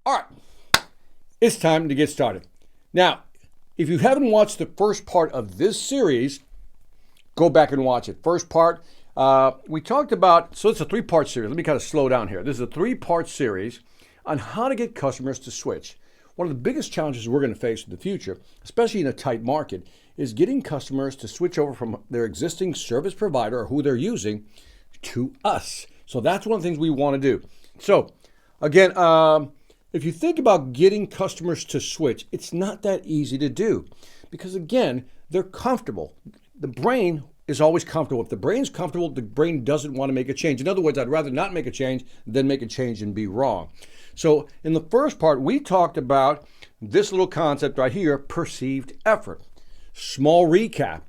All right, it's time to get started. Now, if you haven't watched the first part of this series, go back and watch it. First part, we talked about, so it's a three-part series. Let me kind of slow down here. This is a three-part series on how to get customers to switch. One of the biggest challenges we're going to face in the future, especially in a tight market, is getting customers to switch over from their existing service provider or who they're using to us. So that's one of the things we want to do. So again, if you think about getting customers to switch, it's not that easy to do because, again, they're comfortable. The brain is always comfortable. If the brain's comfortable, the brain doesn't want to make a change. In other words, I'd rather not make a change than make a change and be wrong. So in the first part, we talked about this little concept right here, perceived effort. Small recap.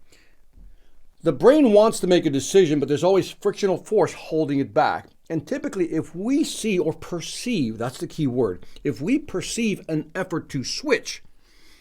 The brain wants to make a decision, but there's always frictional force holding it back. And typically, if we see or perceive, that's the key word, if we perceive an effort to switch,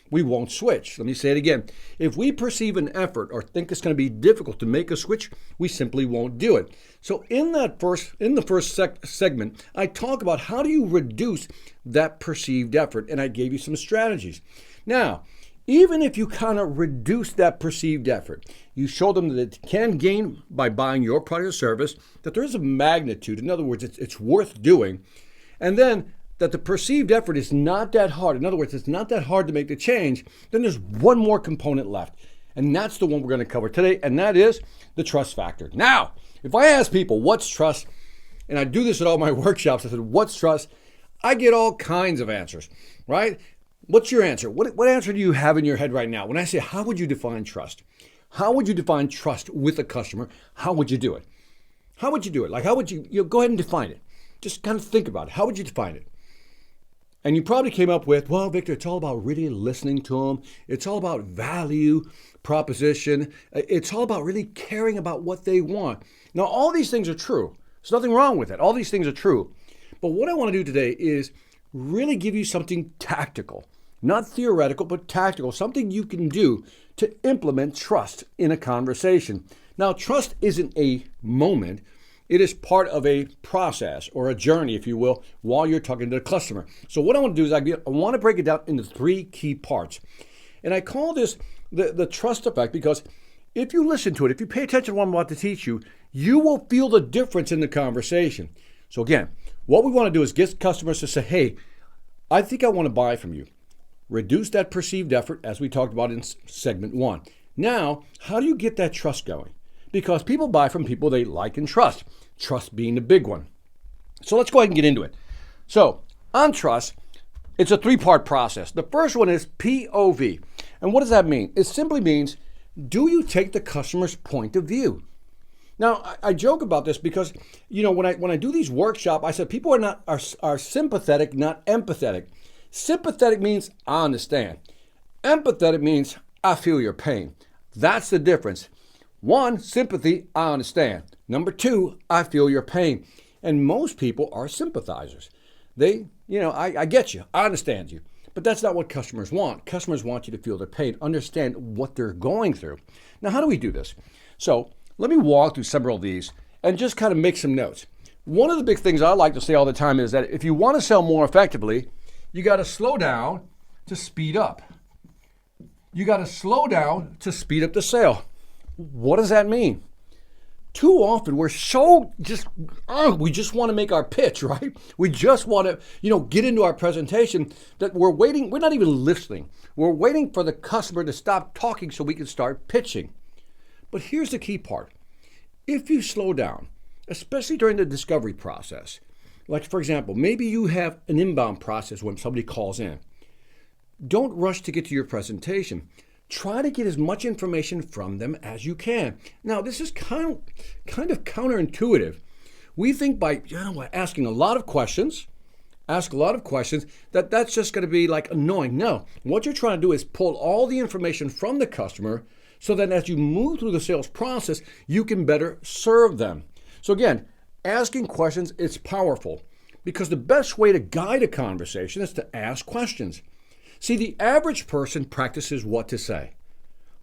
we won't switch. Let me say it again. If we perceive an effort or think it's going to be difficult to make a switch, we simply won't do it. So in the first segment, I talk about how do you reduce that perceived effort, and I gave you some strategies. Now, even if you kind of reduce that perceived effort, you show them that it can gain by buying your product or service, that there is a magnitude. In other words, it's worth doing. And then that the perceived effort is not that hard. In other words, it's not that hard to make the change. Then there's one more component left. And that's the one we're going to cover today. And that is the trust factor. Now, if I ask people, what's trust? And I do this at all my workshops. I said, what's trust? I get all kinds of answers, right? What's your answer? What answer do you have in your head right now? When I say, how would you define trust? How would you define trust with a customer? How would you do it? How would you do it? Like, how would you go ahead and define it? Just kind of think about it. How would you define it? And you probably came up with, well, Victor, it's all about really listening to them. It's all about value proposition. It's all about really caring about what they want. Now, all these things are true. There's nothing wrong with it. All these things are true. But what I want to do today is really give you something tactical, not theoretical, but tactical, something you can do to implement trust in a conversation. Now, trust isn't a moment. It is part of a process or a journey, if you will, while you're talking to the customer. So what I want to do is I want to break it down into three key parts. And I call this the trust effect because if you listen to it, if you pay attention to what I'm about to teach you, you will feel the difference in the conversation. So again, what we want to do is get customers to say, hey, I think I want to buy from you. Reduce that perceived effort, as we talked about in segment one. Now, how do you get that trust going? Because people buy from people they like and trust. Trust being the big one. So let's go ahead and get into it. So on trust, it's a three-part process. The first one is POV. And what does that mean? It simply means, do you take the customer's point of view? Now, I joke about this because, when I do these workshops, I said people are sympathetic, not empathetic. Sympathetic means I understand. Empathetic means I feel your pain. That's the difference. One, sympathy, I understand. Number two, I feel your pain. And most people are sympathizers. I get you. I understand you. But that's not what customers want. Customers want you to feel their pain, understand what they're going through. Now, how do we do this? So let me walk through several of these and just kind of make some notes. One of the big things I like to say all the time is that if you want to sell more effectively, you got to slow down to speed up. You got to slow down to speed up the sale. What does that mean? Too often we're so we just want to make our pitch, right? We just want to, get into our presentation that we're waiting. We're not even listening. We're waiting for the customer to stop talking so we can start pitching. But here's the key part. If you slow down, especially during the discovery process, like for example, maybe you have an inbound process when somebody calls in. Don't rush to get to your presentation. Try to get as much information from them as you can. Now, this is kind of counterintuitive. We think by asking a lot of questions, that's just going to be like annoying. No, what you're trying to do is pull all the information from the customer so that as you move through the sales process, you can better serve them. So again, asking questions is powerful because the best way to guide a conversation is to ask questions. See, the average person practices what to say.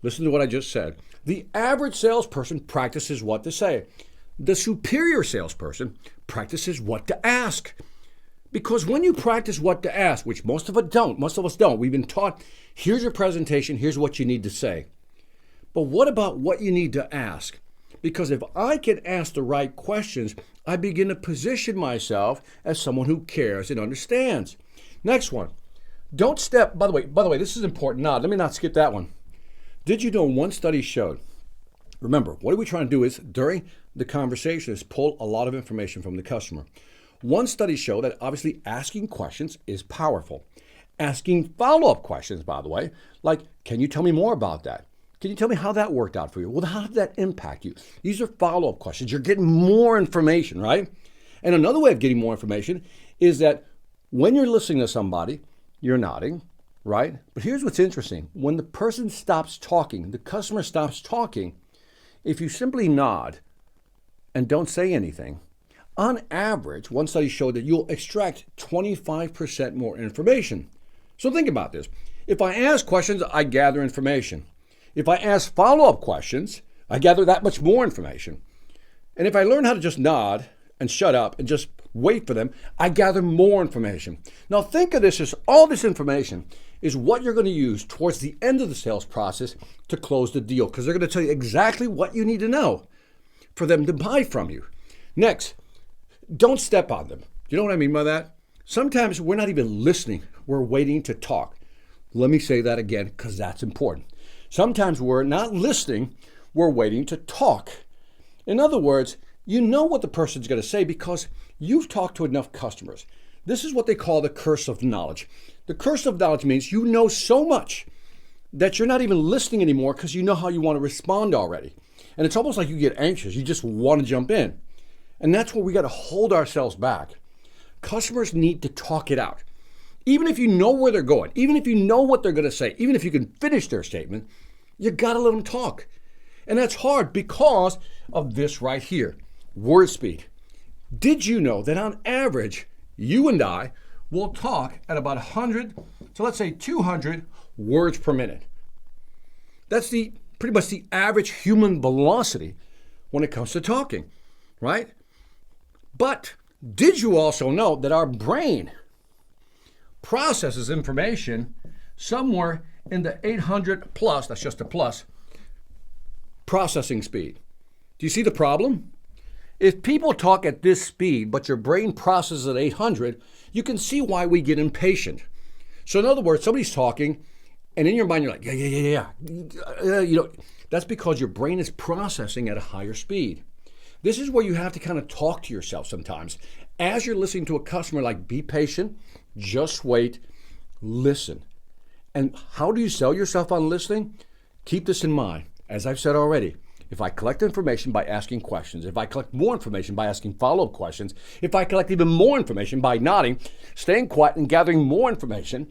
Listen to what I just said. The average salesperson practices what to say. The superior salesperson practices what to ask. Because when you practice what to ask, which most of us don't, we've been taught, here's your presentation, here's what you need to say. But what about what you need to ask? Because if I can ask the right questions, I begin to position myself as someone who cares and understands. Next one. Don't step, by the way, this is important. Let me not skip that one. Did you know one study showed, remember, what are we trying to do is during the conversation is pull a lot of information from the customer. One study showed that obviously asking questions is powerful. Asking follow-up questions, by the way, like, can you tell me more about that? Can you tell me how that worked out for you? Well, how did that impact you? These are follow-up questions. You're getting more information, right? And another way of getting more information is that when you're listening to somebody, you're nodding, right? But here's what's interesting. When the person stops talking, the customer stops talking, if you simply nod and don't say anything, on average, one study showed that you'll extract 25% more information. So think about this. If I ask questions, I gather information. If I ask follow-up questions, I gather that much more information. And if I learn how to just nod and shut up and just wait for them, I gather more information. Now think of this as all this information is what you're going to use towards the end of the sales process to close the deal, because they're going to tell you exactly what you need to know for them to buy from you. Next, don't step on them. You know what I mean by that? Sometimes we're not even listening. We're waiting to talk. Let me say that again because that's important. Sometimes we're not listening. We're waiting to talk. In other words, you know what the person's going to say because you've talked to enough customers. This is what they call the curse of knowledge. The curse of knowledge means you know so much that you're not even listening anymore because you know how you want to respond already. And it's almost like you get anxious. You just want to jump in. And that's where we got to hold ourselves back. Customers need to talk it out. Even if you know where they're going, even if you know what they're going to say, even if you can finish their statement, you got to let them talk. And that's hard because of this right here, word speed. Did you know that on average, you and I will talk at about 100, so let's say 200 words per minute. That's pretty much the average human velocity when it comes to talking, right? But did you also know that our brain processes information somewhere in the 800 plus, that's just a plus, processing speed? Do you see the problem? If people talk at this speed, but your brain processes at 800, you can see why we get impatient. So in other words, somebody's talking, and in your mind you're like, yeah. That's because your brain is processing at a higher speed. This is where you have to kind of talk to yourself sometimes. As you're listening to a customer, like, be patient, just wait, listen. And how do you sell yourself on listening? Keep this in mind. As I've said already, if I collect information by asking questions, if I collect more information by asking follow-up questions, if I collect even more information by nodding, staying quiet and gathering more information,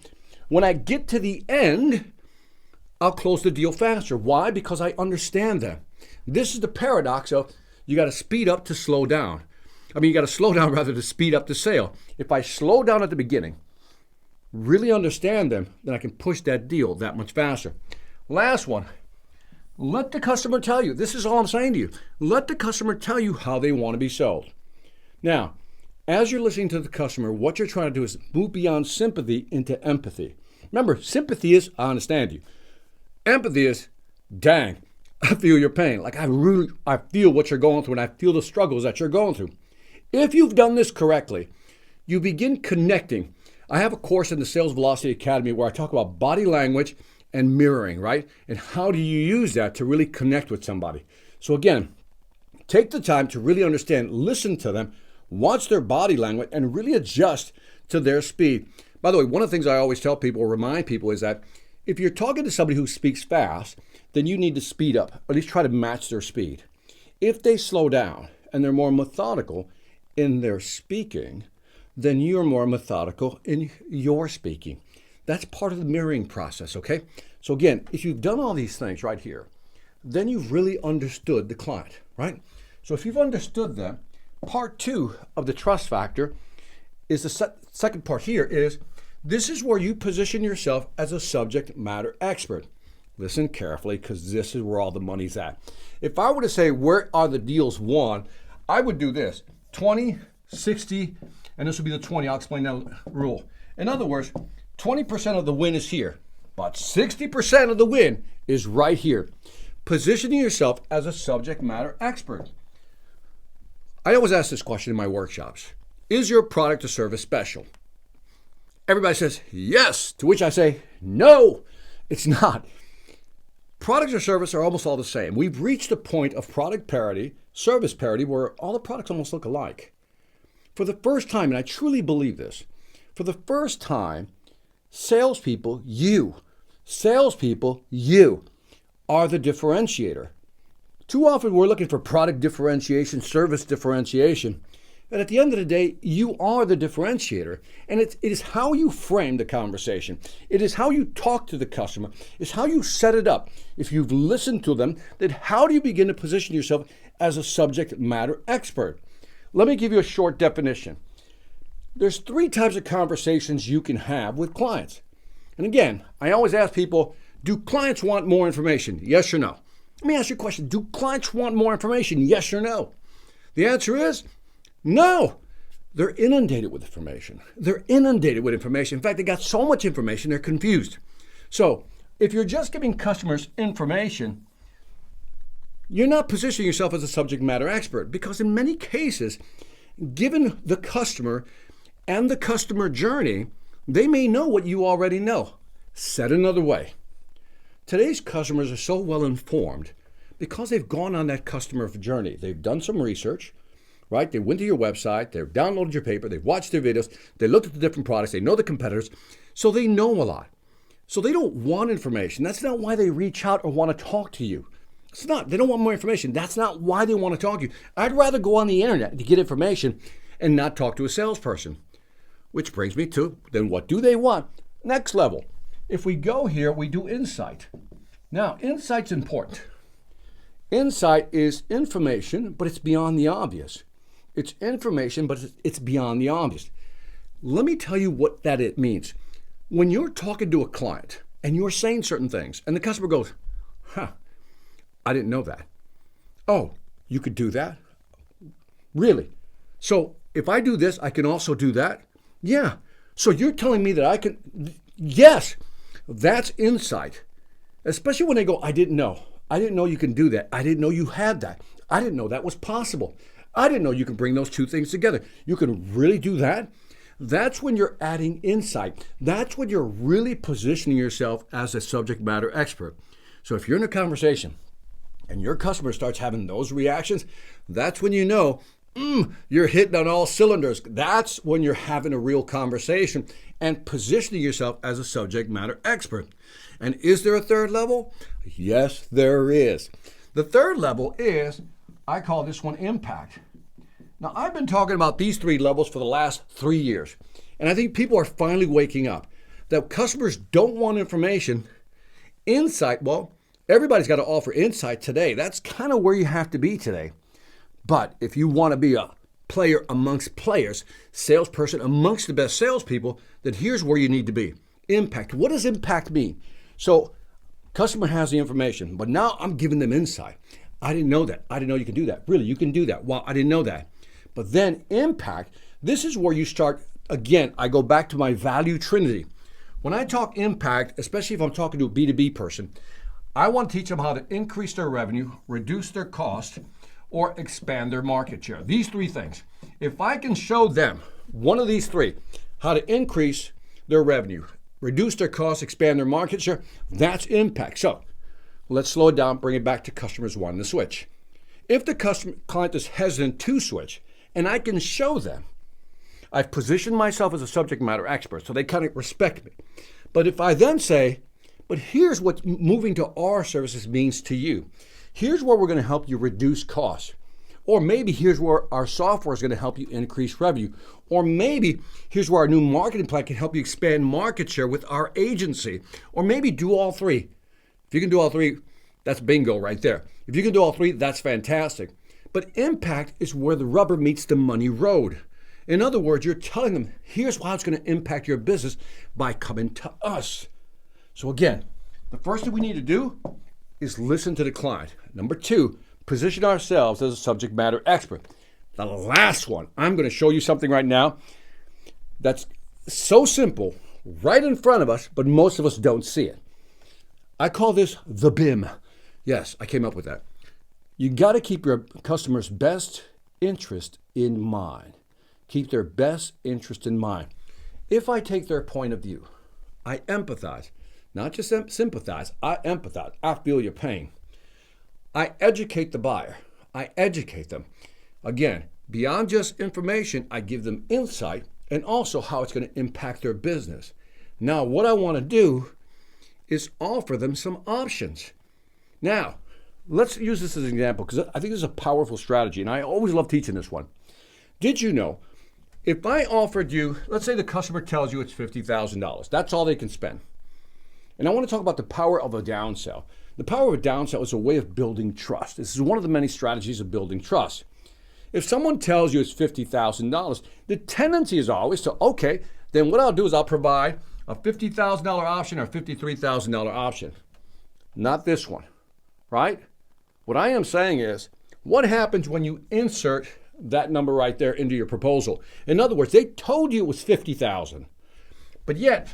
when I get to the end, I'll close the deal faster. Why? Because I understand that. This is the paradox of you got to speed up to slow down. You got to slow down rather to speed up the sale. If I slow down at the beginning, really understand them, then I can push that deal that much faster. Last one. Let the customer tell you. This is all I'm saying to you. Let the customer tell you how they want to be sold. Now, as you're listening to the customer, what you're trying to do is move beyond sympathy into empathy. Remember, sympathy is, I understand you. Empathy is, dang, I feel your pain. Like, I feel what you're going through, and I feel the struggles that you're going through. If you've done this correctly, you begin connecting. I have a course in the Sales Velocity Academy where I talk about body language and mirroring, right? And how do you use that to really connect with somebody? So again, take the time to really understand, listen to them, watch their body language, and really adjust to their speed. By the way, one of the things I always tell people, remind people, is that if you're talking to somebody who speaks fast, then you need to speed up, or at least try to match their speed. If they slow down and they're more methodical in their speaking, then you're more methodical in your speaking. That's part of the mirroring process, okay? So again, if you've done all these things right here, then you've really understood the client, right? So if you've understood them, part 2 of the trust factor is the second part here is, this is where you position yourself as a subject matter expert. Listen carefully, because this is where all the money's at. If I were to say, where are the deals won, I would do this: 20, 60, and this will be the 20. I'll explain that rule. In other words, 20% of the win is here, but 60% of the win is right here. Positioning yourself as a subject matter expert. I always ask this question in my workshops. Is your product or service special? Everybody says yes, to which I say, no, it's not. Products or service are almost all the same. We've reached a point of product parity, service parity, where all the products almost look alike. For the first time, and I truly believe this, for the first time, salespeople, you are the differentiator. Too often we're looking for product differentiation, service differentiation, and at the end of the day, you are the differentiator. And it is how you frame the conversation. It is how you talk to the customer. It's how you set it up. If you've listened to them, then how do you begin to position yourself as a subject matter expert? Let me give you a short definition. There's 3 types of conversations you can have with clients. And again, I always ask people, do clients want more information? Yes or no? Let me ask you a question. Do clients want more information? Yes or no? The answer is no. They're inundated with information. In fact, they got so much information, they're confused. So if you're just giving customers information, you're not positioning yourself as a subject matter expert, because in many cases, given the customer and the customer journey, they may know what you already know. Said another way, today's customers are so well informed because they've gone on that customer journey. They've done some research, right? They went to your website, they've downloaded your paper, they've watched their videos, they looked at the different products, they know the competitors, so they know a lot. So they don't want information. That's not why they reach out or want to talk to you. It's not. They don't want more information. That's not why they want to talk to you. I'd rather go on the internet to get information and not talk to a salesperson. Which brings me to, then what do they want? Next level. If we go here, we do insight. Now, insight's important. Insight is information, but it's beyond the obvious. It's information, but it's beyond the obvious. Let me tell you what it means. When you're talking to a client and you're saying certain things, and the customer goes, I didn't know that. Oh, you could do that? Really? So if I do this, I can also do that? Yeah. So you're telling me that I can? Yes. That's insight. Especially when they go, I didn't know. I didn't know you can do that. I didn't know you had that. I didn't know that was possible. I didn't know you can bring those 2 things together. You can really do that? That's when you're adding insight. That's when you're really positioning yourself as a subject matter expert. So if you're in a conversation and your customer starts having those reactions, that's when you know you're hitting on all cylinders. That's when you're having a real conversation and positioning yourself as a subject matter expert. And is there a third level? Yes, there is. The third level is, I call this one impact. Now, I've been talking about these 3 levels for the last 3 years, and I think people are finally waking up that customers don't want information. Insight, well, everybody's got to offer insight today. That's kind of where you have to be today. But if you want to be a player amongst players, salesperson amongst the best salespeople, then here's where you need to be. Impact. What does impact mean? So, customer has the information, but now I'm giving them insight. I didn't know that. I didn't know you can do that. Really, you can do that. Wow, I didn't know that. But then impact, this is where you start. Again, I go back to my value trinity. When I talk impact, especially if I'm talking to a B2B person, I want to teach them how to increase their revenue, reduce their cost, or expand their market share. These 3 things. If I can show them one of these 3, how to increase their revenue, reduce their costs, expand their market share, that's impact. So let's slow it down, bring it back to customers wanting to switch. If the client is hesitant to switch, and I can show them, I've positioned myself as a subject matter expert, so they kind of respect me. But if I then say, but here's what moving to our services means to you. Here's where we're going to help you reduce costs. Or maybe here's where our software is going to help you increase revenue. Or maybe here's where our new marketing plan can help you expand market share with our agency. Or maybe do all 3. If you can do all 3, that's bingo right there. If you can do all 3, that's fantastic. But impact is where the rubber meets the money road. In other words, you're telling them, here's how it's going to impact your business by coming to us. So again, the first thing we need to do is listen to the client. Number 2, position ourselves as a subject matter expert. The last one, I'm going to show you something right now. that's so simple, right in front of us, but most of us don't see it. I call this the BIM. Yes, I came up with that. You got to keep your customer's best interest in mind. Keep their best interest in mind. If I take their point of view, I empathize, not just sympathize, I empathize. I feel your pain. I educate the buyer. I educate them. Again, beyond just information, I give them insight and also how it's going to impact their business. Now, what I want to do is offer them some options. Now, let's use this as an example because I think this is a powerful strategy, and I always love teaching this one. Did you know, if I offered you, let's say the customer tells you it's $50,000, that's all they can spend. And I want to talk about the power of a downsell. The power of a downsell is a way of building trust. This is one of the many strategies of building trust. If someone tells you it's $50,000, the tendency is always to, okay, then what I'll do is I'll provide a $50,000 option or a $53,000 option. Not this one, right? What I am saying is, what happens when you insert that number right there into your proposal? In other words, they told you it was $50,000, but yet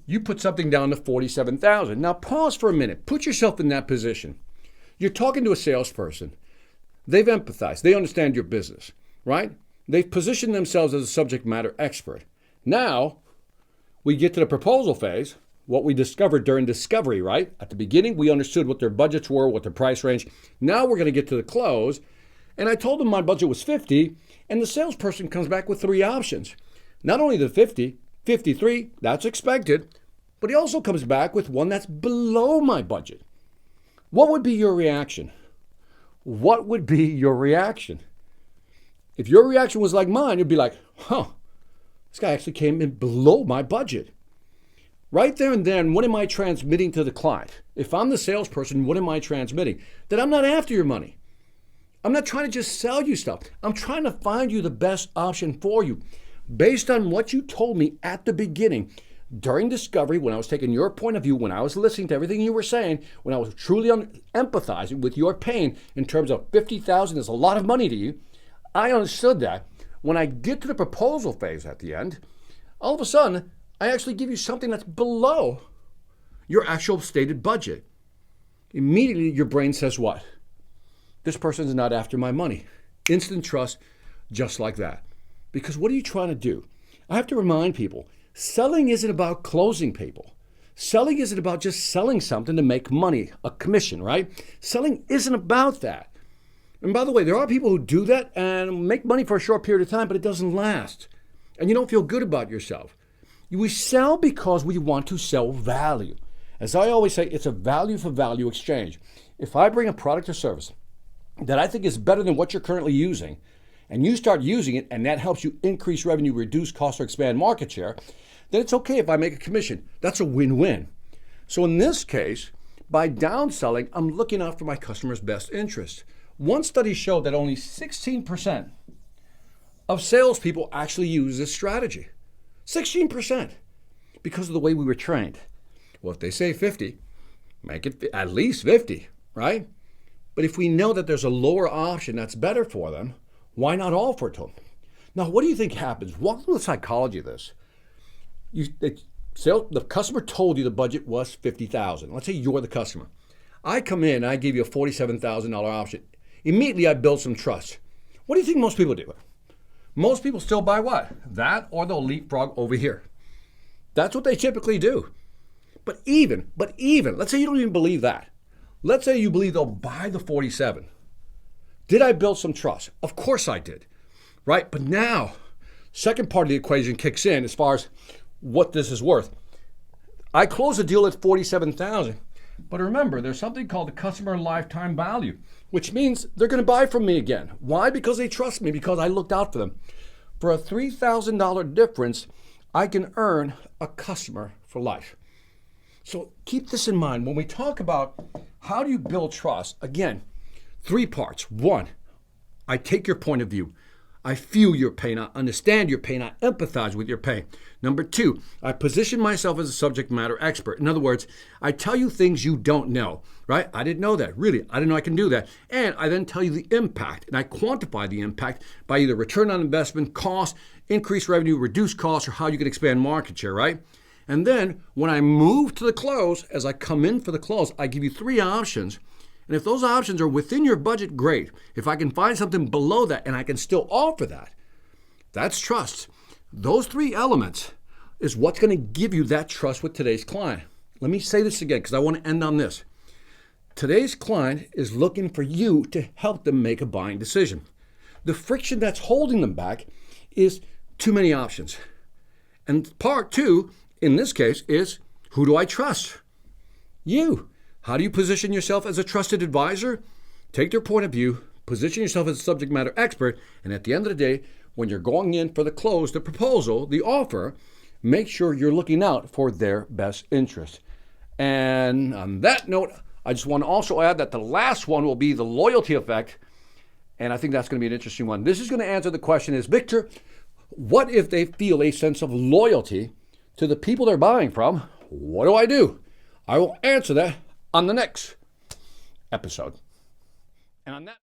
you put something down to $47,000. Now pause for a minute. Put yourself in that position. You're talking to a salesperson. They've empathized. They understand your business, right? They've positioned themselves as a subject matter expert. Now we get to the proposal phase, what we discovered during discovery, right? At the beginning, we understood what their budgets were, what their price range. Now we're going to get to the close. And I told them my budget was 50, and the salesperson comes back with 3 options. Not only the 50, 53, that's expected, but he also comes back with one that's below my budget. What would be your reaction? What would be your reaction? If your reaction was like mine, you'd be like, this guy actually came in below my budget. Right there and then, what am I transmitting to the client? If I'm the salesperson, what am I transmitting? That I'm not after your money. I'm not trying to just sell you stuff. I'm trying to find you the best option for you. Based on what you told me at the beginning, during discovery, when I was taking your point of view, when I was listening to everything you were saying, when I was truly empathizing with your pain in terms of $50,000 is a lot of money to you, I understood that. When I get to the proposal phase at the end, all of a sudden, I actually give you something that's below your actual stated budget. Immediately, your brain says what? This person is not after my money. Instant trust, just like that. Because what are you trying to do? I have to remind people, selling isn't about closing people. Selling isn't about just selling something to make money, a commission, right? Selling isn't about that. And by the way, there are people who do that and make money for a short period of time, but it doesn't last. And you don't feel good about yourself. We sell because we want to sell value. As I always say, it's a value for value exchange. If I bring a product or service that I think is better than what you're currently using, and you start using it, and that helps you increase revenue, reduce costs, or expand market share, then it's okay if I make a commission. That's a win-win. So in this case, by downselling, I'm looking out for my customer's best interest. One study showed that only 16% of salespeople actually use this strategy. 16%, because of the way we were trained. Well, if they say 50, make it at least 50, right? But if we know that there's a lower option that's better for them, why not offer it to them? Now, what do you think happens? Walk through the psychology of this. The customer told you the budget was $50,000. Let's say you're the customer. I come in, I give you a $47,000 option. Immediately, I build some trust. What do you think most people do? Most people still buy what? That, or they'll leapfrog over here. That's what they typically do. But even, let's say you don't even believe that. Let's say you believe they'll buy the 47. Did I build some trust? Of course I did, right? But now, second part of the equation kicks in as far as what this is worth. I closed the deal at $47,000, but remember, there's something called the customer lifetime value, which means they're going to buy from me again. Why? Because they trust me, because I looked out for them. For a $3,000 difference, I can earn a customer for life. So keep this in mind. When we talk about how do you build trust, again, 3 parts. 1, I take your point of view. I feel your pain. I understand your pain. I empathize with your pain. Number 2, I position myself as a subject matter expert. In other words, I tell you things you don't know, right? I didn't know that. Really, I didn't know I can do that. And I then tell you the impact, and I quantify the impact by either return on investment, cost, increased revenue, reduced costs, or how you can expand market share, right? And then when I move to the close, as I come in for the close, I give you 3 options. And if those options are within your budget, great. If I can find something below that and I can still offer that, that's trust. Those 3 elements is what's going to give you that trust with today's client. Let me say this again because I want to end on this. Today's client is looking for you to help them make a buying decision. The friction that's holding them back is too many options. And part 2, in this case, is who do I trust? You. How do you position yourself as a trusted advisor? Take their point of view, position yourself as a subject matter expert, and at the end of the day, when you're going in for the close, the proposal, the offer, make sure you're looking out for their best interest. And on that note, I just want to also add that the last one will be the loyalty effect, and I think that's going to be an interesting one. This is going to answer the question is, Victor, what if they feel a sense of loyalty to the people they're buying from? What do I do? I will answer that on the next episode. And on that